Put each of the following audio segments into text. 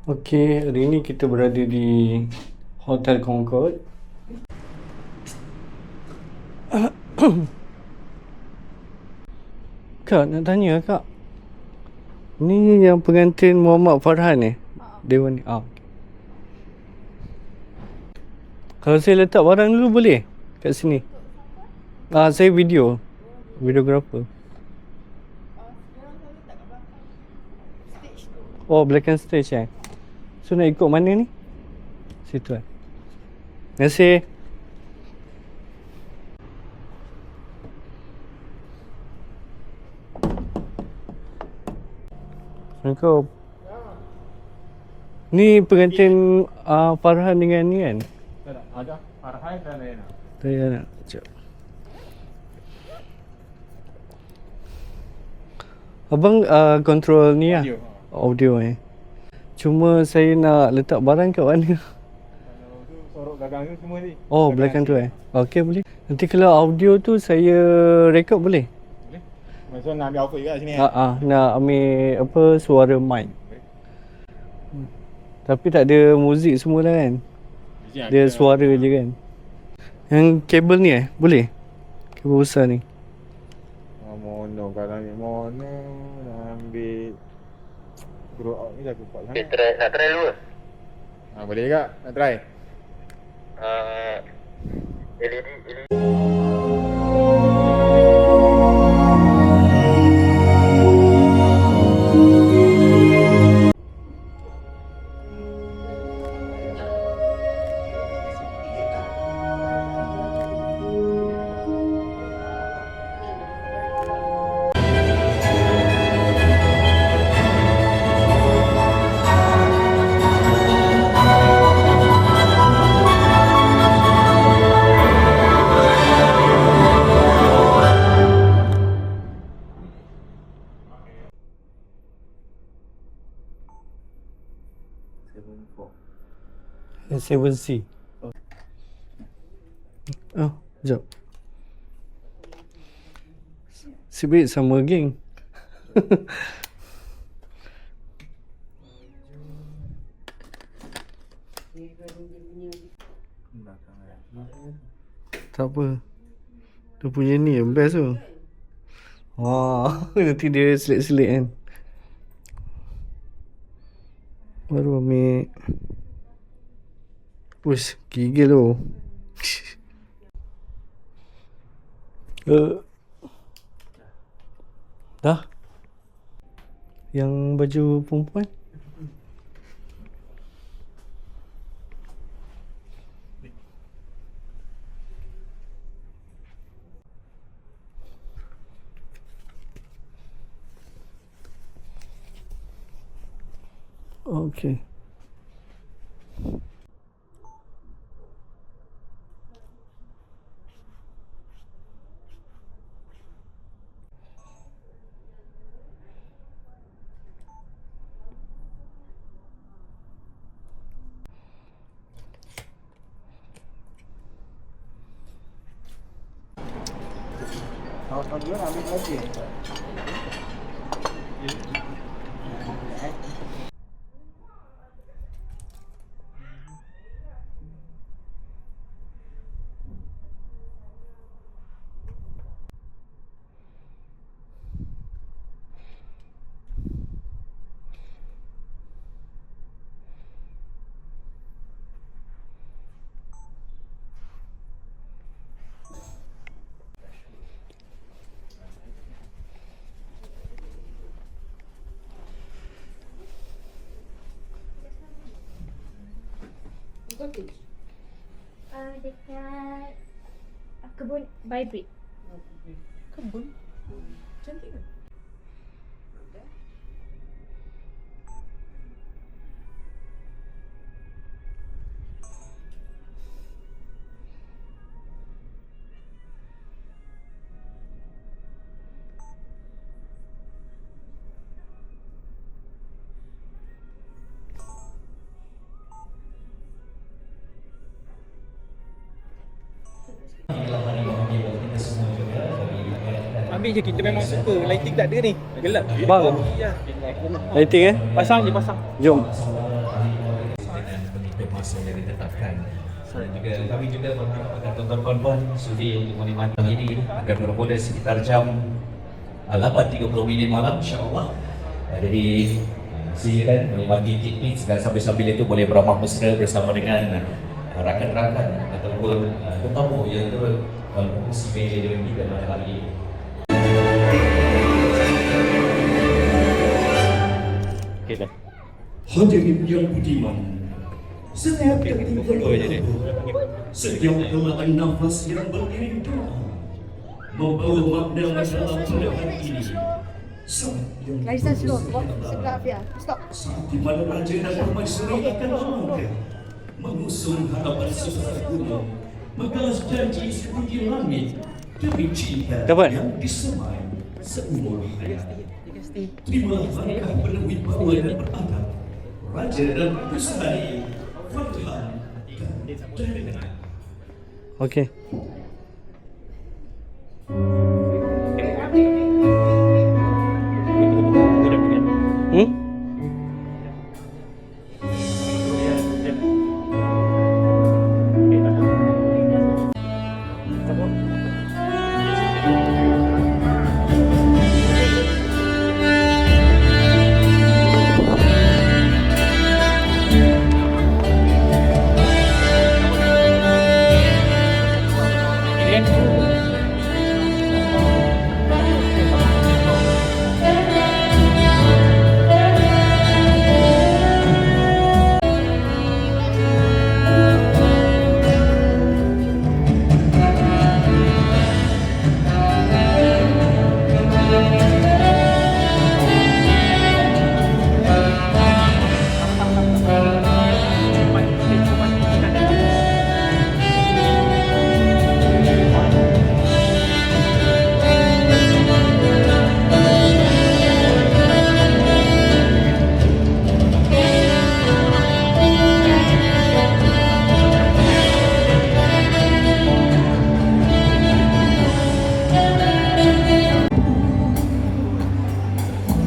Okey, hari ini kita berada di Hotel Concord. Kak, nak tanya kak. Ni yang pengantin Muhammad Farhan ni? Dewan ni. Kalau saya letak barang dulu boleh? Kat sini. Saya videographer. Oh, belakang stage eh. So nak ikut mana ni? Situ eh. Terima kasih. Assalamualaikum. Ni pengantin Farhan dengan ni kan? Ada Farhan dan Rena. Saya nak sekejap. Abang control ni lah? Audio eh. Cuma saya nak letak barang kat mana? Kalau tu sorok belakang tu semua ni. Oh, belakang tu eh. Okey, boleh. Nanti kalau audio tu saya record boleh? Boleh. Maksud nak ambil output juga sini Nak ambil apa suara mic. Tapi tak ada muzik semua lah kan? Dia suara je kan? Yang kabel ni boleh? Kabel besar ni. Mono kalau ni mono nak ambil grow out ni dah kuat sangat. Nak try dulu ke? Boleh juga nak try. LED. S7C. Sekejap. Sibik sama geng. Tak apa. Dia punya ni yang best tu. Nanti dia selit-selit kan. Baru ambil. Push, gigil tu. Dah? Yang baju perempuan? Okey. Kalau dia ambil lagi. Dekat kebun Vibrate. Kebun? Cantik ke? Ambil je, kita memang suka. Lighting tak ada ni. Gelap. Bang, lighting Pasang je, pasang. Jom. masa yang ditetapkan. Dan juga kami juga berharap agar tuan-tuan puan-puan sudi untuk menikmati ini agar bermula sekitar jam 8.30 malam insya-Allah. Jadi silakan menikmati piknik sambil-sambil itu boleh beramah mesra bersama dengan rakan-rakan ataupun tetamu yang turut mengisi meja dengan kita pada hari ini. Okey dah. Hadirin yang budiman, setiap ketika setiap helaan nafas yang beriring doa membawa makna dalam pada hari ini. Saat yang Laisan slow, sebelah Afia. Stop. saat di mana Raja dan Permaisuri akan melangkah mengusung harapan sesuatu gunung, menggalas janji setinggi langit demi cinta Kapan? yang disemai seumur hayat. Terimalah langkah penuh wibawa dan beradab Raja dan Permaisuri Farhan dan Dana. Okey. Hmm?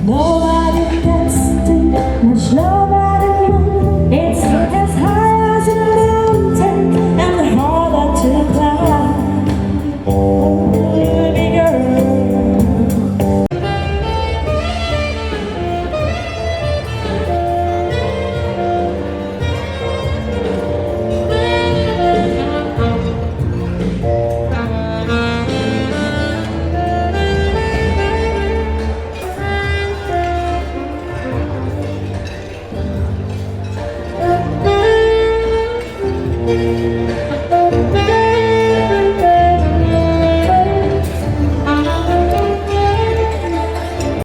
Nobody can stay, much nobody knows. It's as high as a mountain and harder to climb. Baby girl. Hmm.